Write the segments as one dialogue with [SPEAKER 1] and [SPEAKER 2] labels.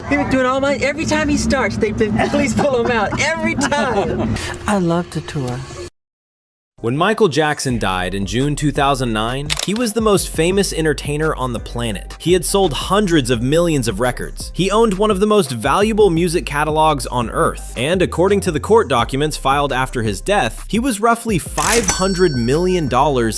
[SPEAKER 1] He was doing all my, every time he starts, the police pull him out, every time.
[SPEAKER 2] I love to tour.
[SPEAKER 3] When Michael Jackson died in June 2009, he was the most famous entertainer on the planet. He had sold hundreds of millions of records. He owned one of the most valuable music catalogs on Earth. And according to the court documents filed after his death, he was roughly $500 million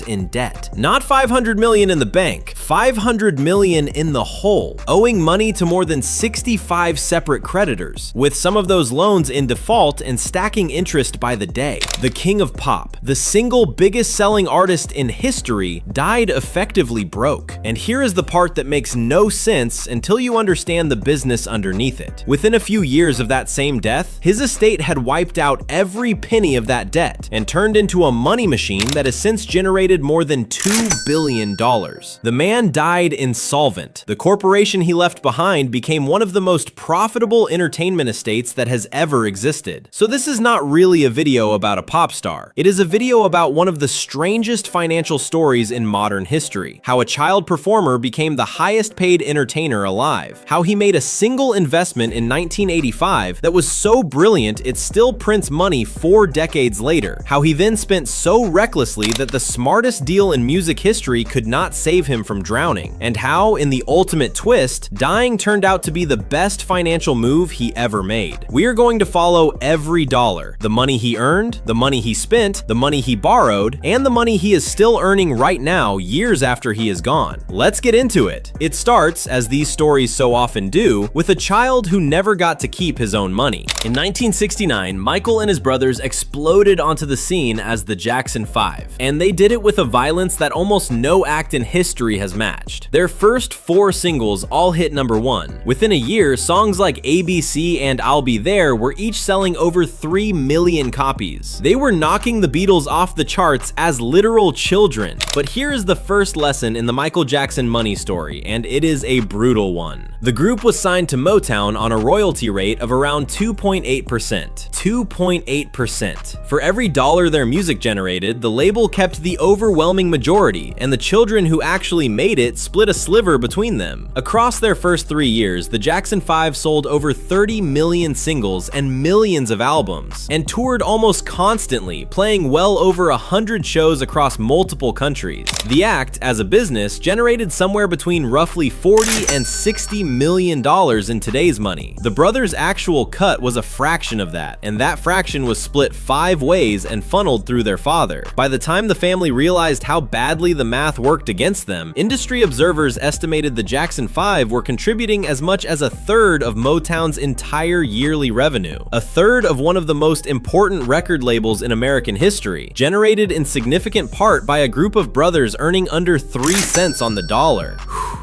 [SPEAKER 3] in debt. Not $500 million in the bank, $500 million in the hole, owing money to more than 65 separate creditors, with some of those loans in default and stacking interest by the day. The king of pop, the single biggest selling artist in history, died effectively broke. And here is the part that makes no sense until you understand the business underneath it. Within a few years of that same death, his estate had wiped out every penny of that debt and turned into a money machine that has since generated more than $2 billion. The man died insolvent. The corporation he left behind became one of the most profitable entertainment estates that has ever existed. So this is not really a video about a pop star. It is a video about one of the strangest financial stories in modern history. How a child performer became the highest paid entertainer alive. How he made a single investment in 1985 that was so brilliant it still prints money 4 decades later. How he then spent so recklessly that the smartest deal in music history could not save him from drowning. And how, in the ultimate twist, dying turned out to be the best financial move he ever made. We are going to follow every dollar. The money he earned, the money he spent, the money he borrowed, and the money he is still earning right now years after he is gone. Let's get into it. It starts, as these stories so often do, with a child who never got to keep his own money. In 1969, Michael and his brothers exploded onto the scene as the Jackson 5, and they did it with a violence that almost no act in history has matched. Their first 4 singles all hit #1. Within a year, songs like ABC and I'll Be There were each selling over 3 million copies. They were knocking the Beatles off the charts as literal children. But here is the first lesson in the Michael Jackson money story, and it is a brutal one. The group was signed to Motown on a royalty rate of around 2.8%. 2.8%. For every dollar their music generated, the label kept the overwhelming majority, and the children who actually made it split a sliver between them. Across their first 3 years, the Jackson 5 sold over 30 million singles and millions of albums, and toured almost constantly, playing well over 100 shows across multiple countries. The act, as a business, generated somewhere between roughly $40 and $60 million in today's money. The brothers' actual cut was a fraction of that, and that fraction was split 5 ways and funneled through their father. By the time the family realized how badly the math worked against them, industry observers estimated the Jackson 5 were contributing as much as 1/3 of Motown's entire yearly revenue. 1/3 of one of the most important record labels in American history, generated in significant part by a group of brothers earning under 3 cents on the dollar.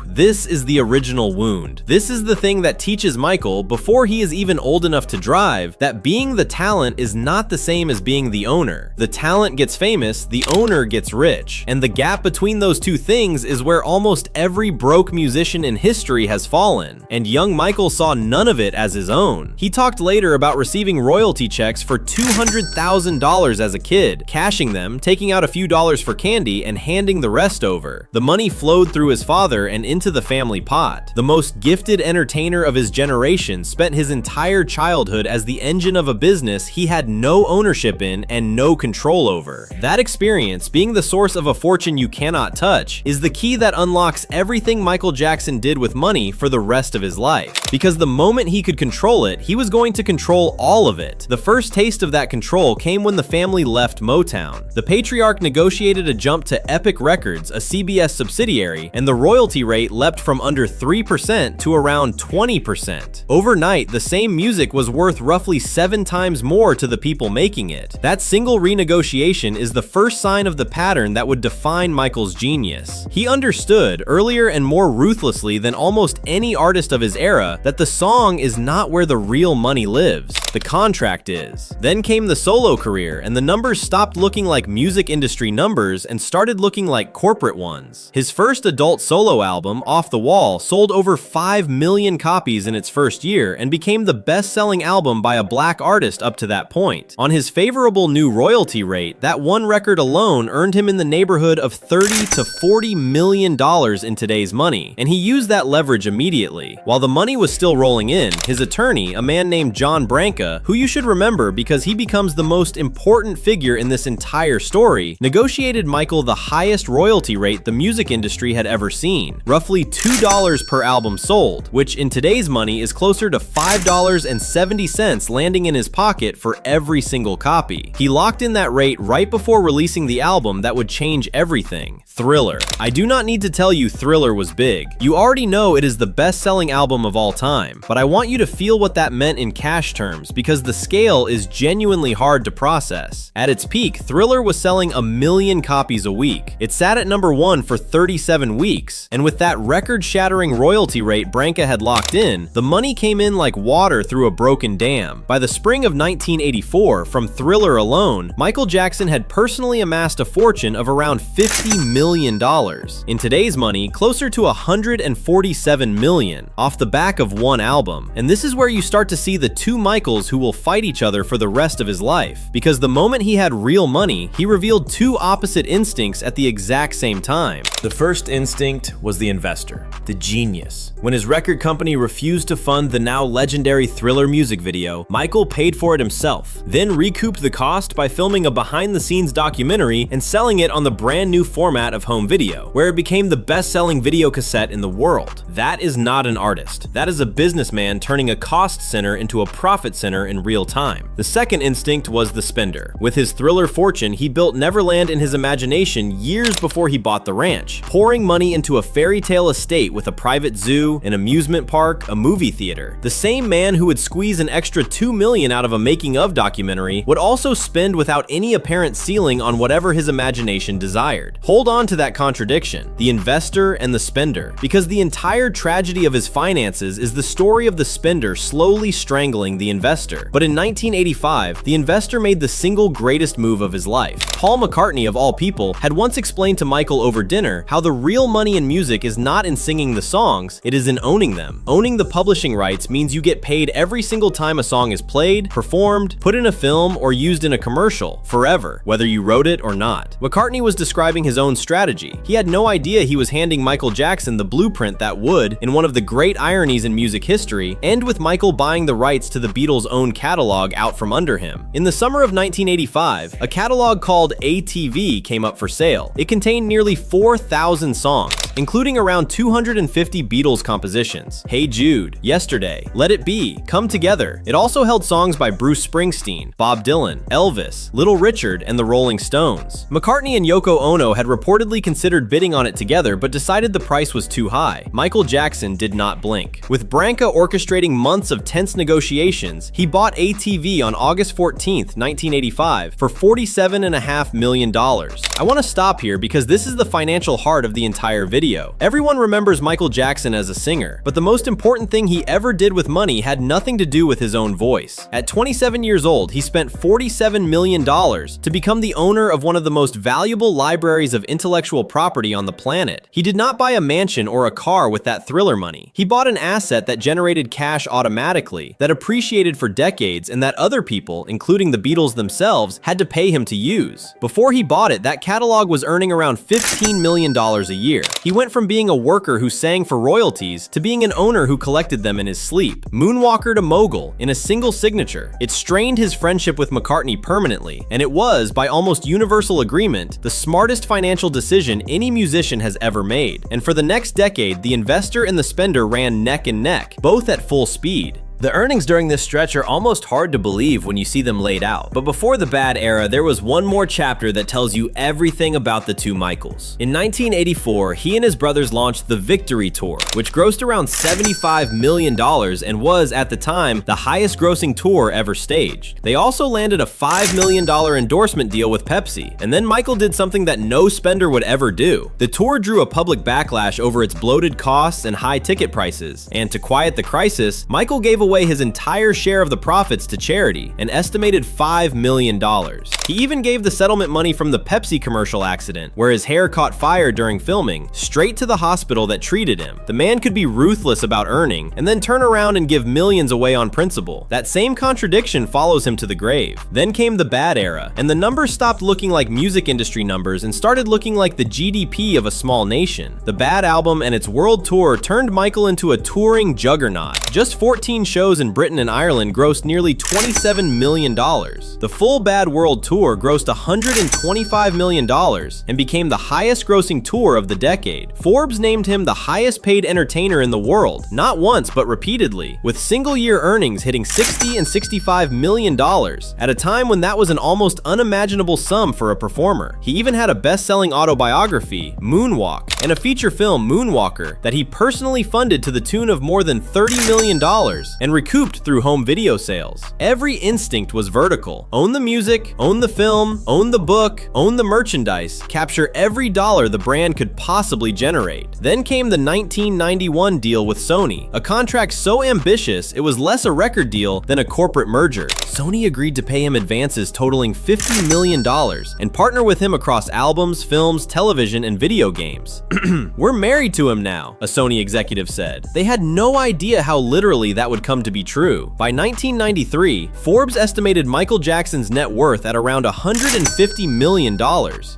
[SPEAKER 3] This is the original wound. This is the thing that teaches Michael, before he is even old enough to drive, that being the talent is not the same as being the owner. The talent gets famous, the owner gets rich. And the gap between those two things is where almost every broke musician in history has fallen. And young Michael saw none of it as his own. He talked later about receiving royalty checks for $200,000 as a kid, cashing them, taking out a few dollars for candy, and handing the rest over. The money flowed through his father and into the family pot. The most gifted entertainer of his generation spent his entire childhood as the engine of a business he had no ownership in and no control over. That experience, being the source of a fortune you cannot touch, is the key that unlocks everything Michael Jackson did with money for the rest of his life. Because the moment he could control it, he was going to control all of it. The first taste of that control came when the family left Motown. The patriarch negotiated a jump to Epic Records, a CBS subsidiary, and the royalty rate leapt from under 3% to around 20%. Overnight, the same music was worth roughly 7 times more to the people making it. That single renegotiation is the first sign of the pattern that would define Michael's genius. He understood, earlier and more ruthlessly than almost any artist of his era, that the song is not where the real money lives. The contract is. Then came the solo career, and the numbers stopped looking like music industry numbers and started looking like corporate ones. His first adult solo album, album, Off the Wall, sold over 5 million copies in its first year and became the best-selling album by a black artist up to that point. On his favorable new royalty rate, that one record alone earned him in the neighborhood of $30 to $40 million in today's money, and he used that leverage immediately. While the money was still rolling in, his attorney, a man named John Branca, who you should remember because he becomes the most important figure in this entire story, negotiated Michael the highest royalty rate the music industry had ever seen, roughly $2 per album sold, which in today's money is closer to $5.70 landing in his pocket for every single copy. He locked in that rate right before releasing the album that would change everything, Thriller. I do not need to tell you Thriller was big. You already know it is the best-selling album of all time, but I want you to feel what that meant in cash terms because the scale is genuinely hard to process. At its peak, Thriller was selling 1 million copies a week. It sat at number 1 for 37 weeks, and with that record-shattering royalty rate Branca had locked in, the money came in like water through a broken dam. By the spring of 1984, from Thriller alone, Michael Jackson had personally amassed a fortune of around $50 million. In today's money, closer to $147 million, off the back of one album. And this is where you start to see the two Michaels who will fight each other for the rest of his life. Because the moment he had real money, he revealed two opposite instincts at the exact same time. The first instinct was the investor, the genius. When his record company refused to fund the now legendary Thriller music video, Michael paid for it himself, then recouped the cost by filming a behind-the-scenes documentary and selling it on the brand new format of home video, where it became the best-selling video cassette in the world. That is not an artist. That is a businessman turning a cost center into a profit center in real time. The second instinct was the spender. With his Thriller fortune, he built Neverland in his imagination years before he bought the ranch, pouring money into a fairy tale estate with a private zoo, an amusement park, a movie theater. The same man who would squeeze an extra $2 million out of a making-of documentary would also spend without any apparent ceiling on whatever his imagination desired. Hold on to that contradiction, the investor and the spender, because the entire tragedy of his finances is the story of the spender slowly strangling the investor. But in 1985, the investor made the single greatest move of his life. Paul McCartney, of all people, had once explained to Michael over dinner how the real money in music is not in singing the songs, it is in owning them. Owning the publishing rights means you get paid every single time a song is played, performed, put in a film, or used in a commercial, forever, whether you wrote it or not. McCartney was describing his own strategy. He had no idea he was handing Michael Jackson the blueprint that would, in one of the great ironies in music history, end with Michael buying the rights to the Beatles' own catalog out from under him. In the summer of 1985, a catalog called ATV came up for sale. It contained nearly 4,000 songs, including around 250 Beatles compositions. Hey Jude, Yesterday, Let It Be, Come Together. It also held songs by Bruce Springsteen, Bob Dylan, Elvis, Little Richard, and the Rolling Stones. McCartney and Yoko Ono had reportedly considered bidding on it together but decided the price was too high. Michael Jackson did not blink. With Branca orchestrating months of tense negotiations, he bought ATV on August 14th, 1985 for $47.5 million. I want to stop here because this is the financial heart of the entire video. Everyone remembers Michael Jackson as a singer, but the most important thing he ever did with money had nothing to do with his own voice. At 27 years old, he spent $47 million to become the owner of one of the most valuable libraries of intellectual property on the planet. He did not buy a mansion or a car with that Thriller money. He bought an asset that generated cash automatically, that appreciated for decades, and that other people, including the Beatles themselves, had to pay him to use. Before he bought it, that catalog was earning around $15 million a year. He went from being a worker who sang for royalties to being an owner who collected them in his sleep. Moonwalker to mogul in a single signature. It strained his friendship with McCartney permanently, and it was, by almost universal agreement, the smartest financial decision any musician has ever made. And for the next decade, the investor and the spender ran neck and neck, both at full speed. The earnings during this stretch are almost hard to believe when you see them laid out. But before the bad era, there was one more chapter that tells you everything about the two Michaels. In 1984, he and his brothers launched the Victory Tour, which grossed around $75 million and was, at the time, the highest grossing tour ever staged. They also landed a $5 million endorsement deal with Pepsi, and then Michael did something that no spender would ever do. The tour drew a public backlash over its bloated costs and high ticket prices, and to quiet the crisis, Michael gave away his entire share of the profits to charity, an estimated $5 million. He even gave the settlement money from the Pepsi commercial accident, where his hair caught fire during filming, straight to the hospital that treated him. The man could be ruthless about earning, and then turn around and give millions away on principle. That same contradiction follows him to the grave. Then came the bad era, and the numbers stopped looking like music industry numbers and started looking like the GDP of a small nation. The Bad album and its world tour turned Michael into a touring juggernaut. Just 14 shows in Britain and Ireland grossed nearly $27 million. The full Bad World Tour grossed $125 million and became the highest grossing tour of the decade. Forbes named him the highest paid entertainer in the world, not once but repeatedly, with single year earnings hitting $60 and $65 million at a time when that was an almost unimaginable sum for a performer. He even had a best-selling autobiography, Moonwalk, and a feature film, Moonwalker, that he personally funded to the tune of more than $30 million and recouped through home video sales. Every instinct was vertical. Own the music, own the film, own the book, own the merchandise, capture every dollar the brand could possibly generate. Then came the 1991 deal with Sony, a contract so ambitious it was less a record deal than a corporate merger. Sony agreed to pay him advances totaling $50 million and partner with him across albums, films, television, and video games. "We're married to him now," a Sony executive said. They had no idea how literally that would come to be true. By 1993, Forbes estimated Michael Jackson's net worth at around $150 million.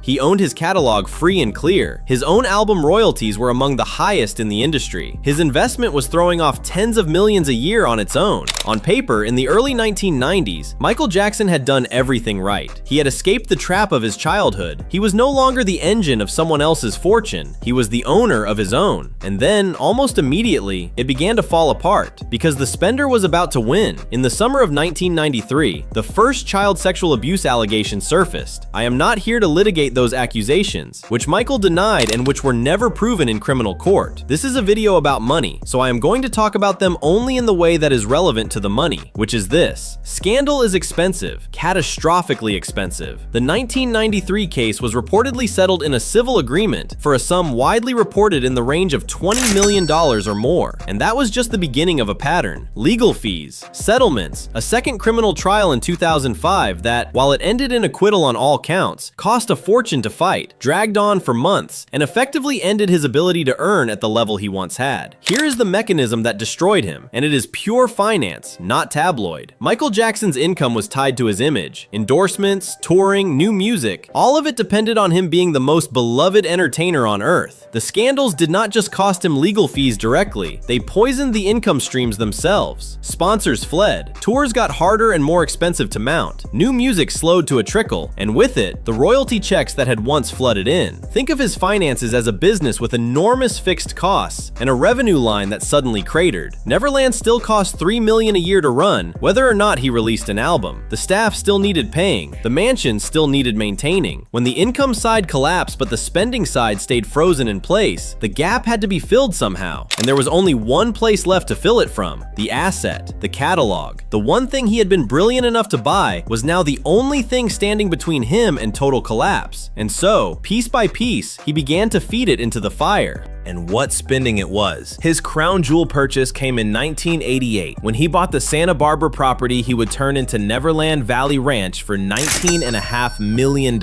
[SPEAKER 3] He owned his catalog free and clear. His own album royalties were among the highest in the industry. His investment was throwing off tens of millions a year on its own. On paper, in the early 1990s, Michael Jackson had done everything right. He had escaped the trap of his childhood. He was no longer the engine of someone else's fortune. He was the owner of his own. And then, almost immediately, it began to fall apart because the spender was about to win. In the summer of 1993, the first child sexual abuse allegation surfaced. I am not here to litigate those accusations, which Michael denied and which were never proven in criminal court. This is a video about money, so I am going to talk about them only in the way that is relevant to the money, which is this. Scandal is expensive, catastrophically expensive. The 1993 case was reportedly settled in a civil agreement for a sum widely reported in the range of $20 million or more. And that was just the beginning of a pattern. Legal fees, settlements, a second criminal trial in 2005 that, while it ended in acquittal on all counts, cost a fortune to fight, dragged on for months, and effectively ended his ability to earn at the level he once had. Here is the mechanism that destroyed him, and it is pure finance, not tabloid. Michael Jackson's income was tied to his image. Endorsements, touring, new music, all of it depended on him being the most beloved entertainer on earth. The scandals did not just cost him legal fees directly, they poisoned the income streams themselves. Sponsors fled, tours got harder and more expensive to mount, new music slowed to a trickle, and with it, the royalty checks that had once flooded in. Think of his finances as a business with enormous fixed costs and a revenue line that suddenly cratered. Neverland still cost $3 million a year to run, whether or not he released an album. The staff still needed paying, the mansion still needed maintaining. When the income side collapsed but the spending side stayed frozen in place, the gap had to be filled somehow, and there was only one place left to fill it from: the asset, the catalog. The one thing he had been brilliant enough to buy was now the only thing standing between him and total collapse. And so, piece by piece, he began to feed it into the fire. And what spending it was. His crown jewel purchase came in 1988 when he bought the Santa Barbara property he would turn into Neverland Valley Ranch for $19.5 million.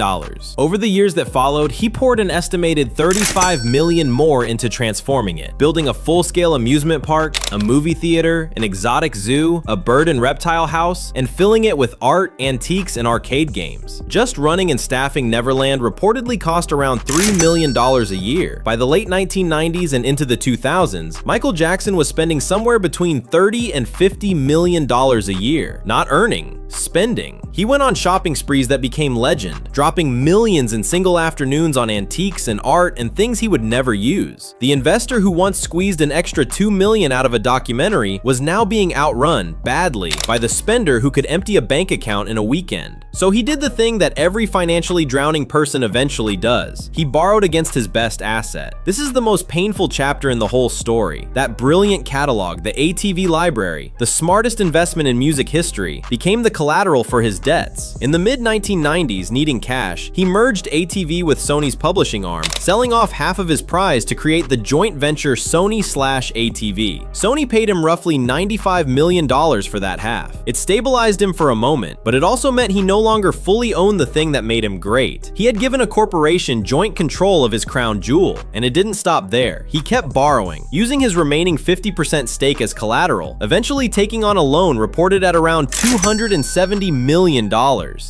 [SPEAKER 3] Over the years that followed, he poured an estimated $35 million more into transforming it, building a full-scale amusement park, a movie theater, an exotic zoo, a bird and reptile house, and filling it with art, antiques, and arcade games. Just running and staffing Neverland reportedly cost around $3 million a year. By the late 1990s and into the 2000s, Michael Jackson was spending somewhere between $30 and $50 million a year, not earning, spending. He went on shopping sprees that became legend, dropping millions in single afternoons on antiques and art and things he would never use. The investor who once squeezed an extra $2 million out of a documentary was now being outrun, badly, by the spender who could empty a bank account in a weekend. So he did the thing that every financially drowning person eventually does. He borrowed against his best asset. This is the most most painful chapter in the whole story. That brilliant catalog, the ATV library, the smartest investment in music history, became the collateral for his debts. In the mid-1990s, needing cash, he merged ATV with Sony's publishing arm, selling off half of his prize to create the joint venture Sony/ATV. Sony paid him roughly $95 million for that half. It stabilized him for a moment, but it also meant he no longer fully owned the thing that made him great. He had given a corporation joint control of his crown jewel, and it didn't stop there. He kept borrowing, using his remaining 50% stake as collateral, eventually taking on a loan reported at around $270 million.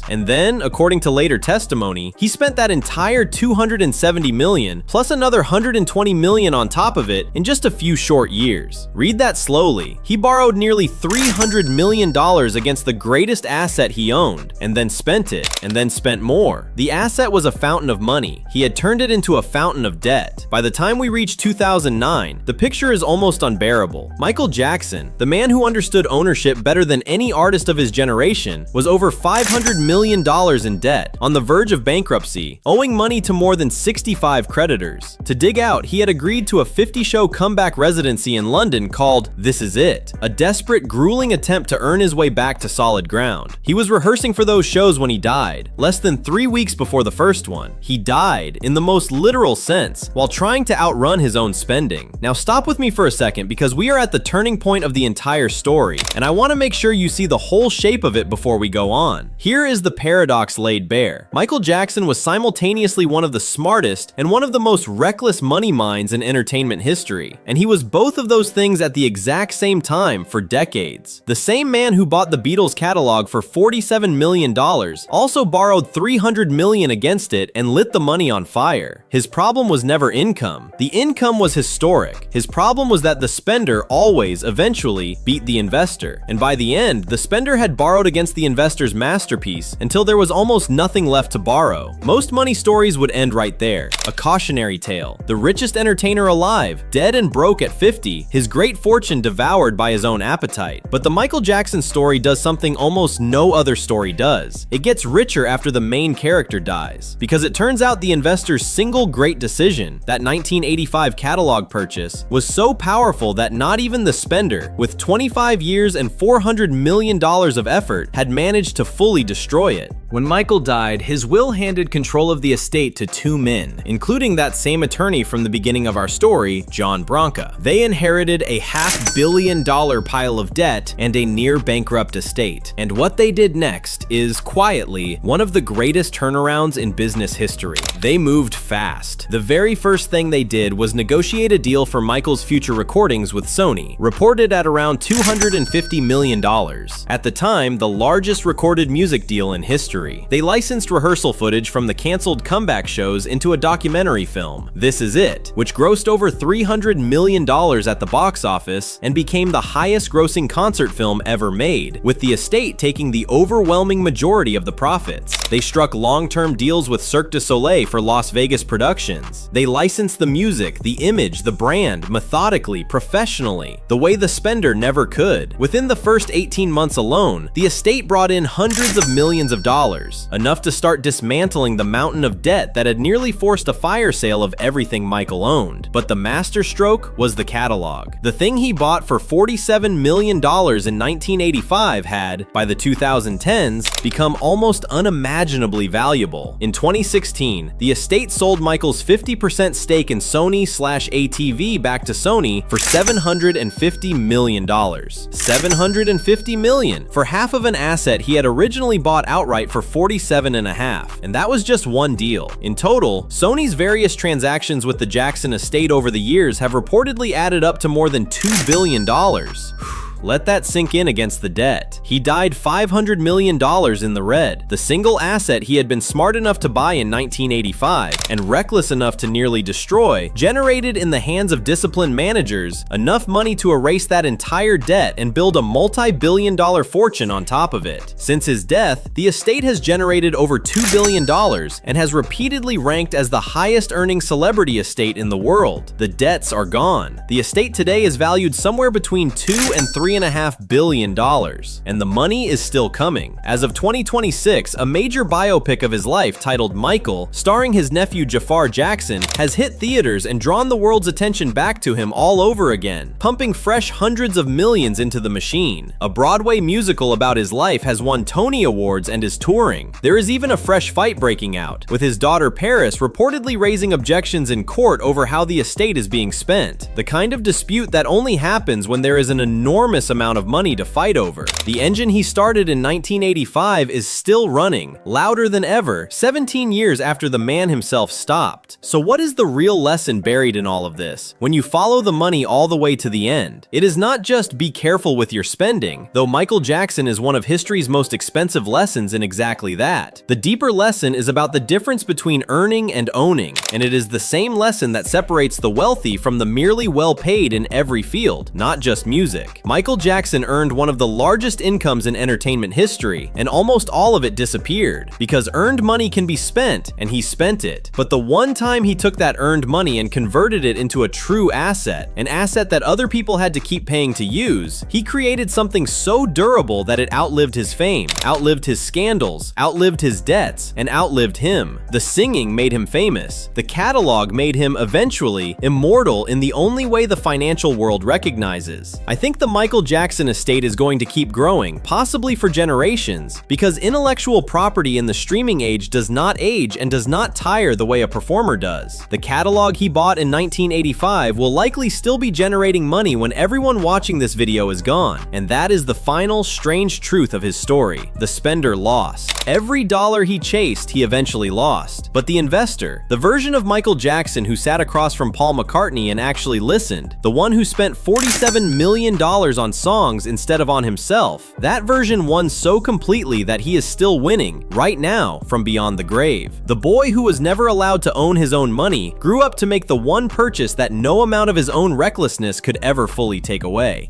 [SPEAKER 3] And then, according to later testimony, he spent that entire $270 million plus another $120 million on top of it in just a few short years. Read that slowly. He borrowed nearly $300 million against the greatest asset he owned, and then spent it, and then spent more. The asset was a fountain of money. He had turned it into a fountain of debt. By the time we reach 2009, the picture is almost unbearable. Michael Jackson, the man who understood ownership better than any artist of his generation, was over $500 million in debt, on the verge of bankruptcy, owing money to more than 65 creditors. To dig out, he had agreed to a 50-show comeback residency in London called This Is It, a desperate, grueling attempt to earn his way back to solid ground. He was rehearsing for those shows when he died, less than 3 weeks before the first one. He died, in the most literal sense, while trying to outrun his own spending. Now stop with me for a second, because we are at the turning point of the entire story, and I want to make sure you see the whole shape of it before we go on. Here is the paradox laid bare. Michael Jackson was simultaneously one of the smartest and one of the most reckless money minds in entertainment history, and he was both of those things at the exact same time for decades. The same man who bought the Beatles catalog for $47 million also borrowed $300 million against it and lit the money on fire. His problem was never income. The income was historic. His problem was that the spender always, eventually, beat the investor, and by the end, the spender had borrowed against the investor's masterpiece until there was almost nothing left to borrow. Most money stories would end right there. A cautionary tale. The richest entertainer alive, dead and broke at 50, his great fortune devoured by his own appetite. But the Michael Jackson story does something almost no other story does. It gets richer after the main character dies, because it turns out the investor's single great decision, that 1985 catalog purchase, was so powerful that not even the spender, with 25 years and $400 million of effort, had managed to fully destroy it. When Michael died, his will handed control of the estate to two men, including that same attorney from the beginning of our story, John Branca. They inherited a $500 million pile of debt and a near-bankrupt estate. And what they did next is, quietly, one of the greatest turnarounds in business history. They moved fast. The very first thing they did was negotiate a deal for Michael's future recordings with Sony, reported at around $250 million. At the time, the largest recorded music deal in history. They licensed rehearsal footage from the canceled comeback shows into a documentary film, This Is It, which grossed over $300 million at the box office and became the highest-grossing concert film ever made, with the estate taking the overwhelming majority of the profits. They struck long-term deals with Cirque du Soleil for Las Vegas productions. They licensed the music, the image, the brand, methodically, professionally, the way the spender never could. Within the first 18 months alone, the estate brought in hundreds of millions of dollars, enough to start dismantling the mountain of debt that had nearly forced a fire sale of everything Michael owned. But the masterstroke was the catalog. The thing he bought for $47 million in 1985 had, by the 2010s, become almost unimaginably valuable. In 2016, the estate sold Michael's 50% stake in Sony/ATV back to Sony for $750 million. $750 million for half of an asset he had originally bought outright for $47.5, and that was just one deal. In total, Sony's various transactions with the Jackson estate over the years have reportedly added up to more than $2 billion. Let that sink in against the debt. He died $500 million in the red. The single asset he had been smart enough to buy in 1985 and reckless enough to nearly destroy generated in the hands of disciplined managers enough money to erase that entire debt and build a multi-billion-dollar fortune on top of it. Since his death, the estate has generated over $2 billion and has repeatedly ranked as the highest-earning celebrity estate in the world. The debts are gone. The estate today is valued somewhere between $2 and $3 $3.5 billion. And the money is still coming. As of 2026, a major biopic of his life titled Michael, starring his nephew Jafar Jackson, has hit theaters and drawn the world's attention back to him all over again, pumping fresh hundreds of millions into the machine. A Broadway musical about his life has won Tony Awards and is touring. There is even a fresh fight breaking out, with his daughter Paris reportedly raising objections in court over how the estate is being spent. The kind of dispute that only happens when there is an enormous amount of money to fight over. The engine he started in 1985 is still running, louder than ever, 17 years after the man himself stopped. So what is the real lesson buried in all of this? When you follow the money all the way to the end, it is not just be careful with your spending, though Michael Jackson is one of history's most expensive lessons in exactly that. The deeper lesson is about the difference between earning and owning, and it is the same lesson that separates the wealthy from the merely well-paid in every field, not just music. Michael Jackson earned one of the largest incomes in entertainment history, and almost all of it disappeared, because earned money can be spent, and he spent it. But the one time he took that earned money and converted it into a true asset, an asset that other people had to keep paying to use, he created something so durable that it outlived his fame, outlived his scandals, outlived his debts, and outlived him. The singing made him famous. The catalog made him eventually immortal in the only way the financial world recognizes. I think the Michael Jackson estate is going to keep growing, possibly for generations, because intellectual property in the streaming age does not age and does not tire the way a performer does. The catalog he bought in 1985 will likely still be generating money when everyone watching this video is gone, and that is the final strange truth of his story. The spender lost. Every dollar he chased, he eventually lost. But the investor, the version of Michael Jackson who sat across from Paul McCartney and actually listened, the one who spent $47 million on songs instead of on himself, that version won so completely that he is still winning, right now, from beyond the grave. The boy who was never allowed to own his own money grew up to make the one purchase that no amount of his own recklessness could ever fully take away.